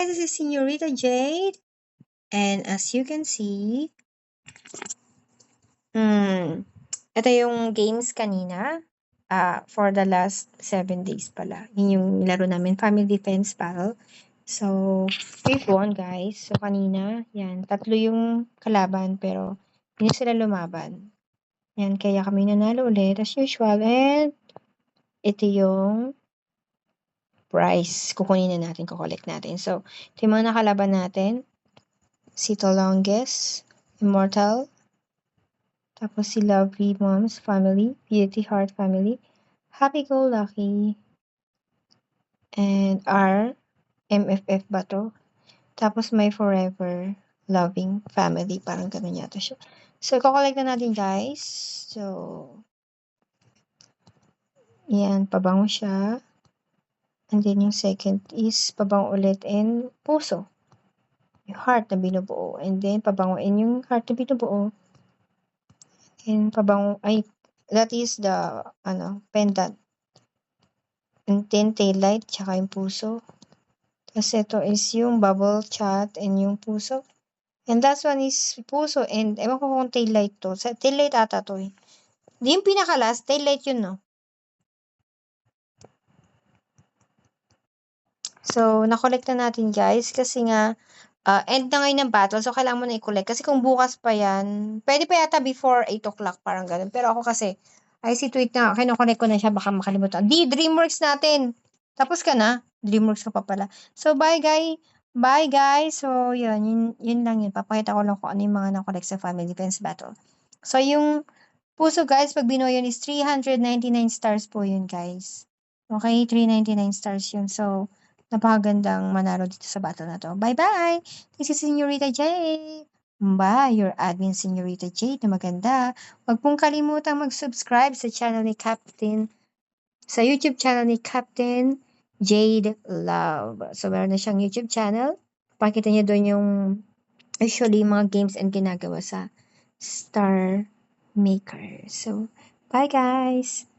This is Senorita Jade, and as you can see, ito yung games kanina. For the last 7 days pala. Yun yung laro namin, Family Defense Battle. So, we've won, guys. So, kanina, yan, 3 yung kalaban, pero hindi sila lumaban. Yan, kaya kami nanalo ulit, as usual. And, ito yung prize. Kukunin na natin, kukolect natin. So, ito yung mga nakalaban natin. Si Tolonges, Immortal, tapos si Lovely Moms Family, Beauty Heart Family, Happy Go Lucky, and R, MFF ba to? Tapos My Forever Loving Family, parang ganun yata siya. So, kukolect na natin, guys. So, yan, pabango siya. And then yung second is pabango ulit and puso. Yung heart na binubuo. And then, pabangoin yung heart na binubuo. And pabango, that is the, pendant. And then, tail light, tsaka yung puso. Tapos ito is yung bubble chat and yung puso. And last one is puso and ewan ko kung tail light to. Sa tail light ata to eh. Di yung pinaka-last, tail light yun, no? So, na-collect na natin, guys, kasi nga, end na ngayon ng battle, so kailangan mo na i-collect. Kasi kung bukas pa yan, pwede pa yata before 8 o'clock, parang ganun. Pero ako kasi, I see tweet na, kino-connect ko na siya, baka makalimutan. Di, DreamWorks natin! Tapos ka na? DreamWorks ka pa pala. So, bye, guys! Bye, guys! So, yun lang yun. Papakita ko lang kung ano yung mga na-collect sa Family Defense Battle. So, yung puso, guys, pag binuo yun is 399 stars po yun, guys. Okay, 399 stars yun. So, napakagandang manalo dito sa battle na to. Bye-bye! This is Senorita J. Bye, your admin Senorita J na maganda. Huwag pong kalimutang mag-subscribe sa channel ni Captain, sa YouTube channel ni Captain Jade Love. So, meron na siyang YouTube channel. Pakita niyo doon yung usually mga games and ginagawa sa Star Maker. So, bye guys!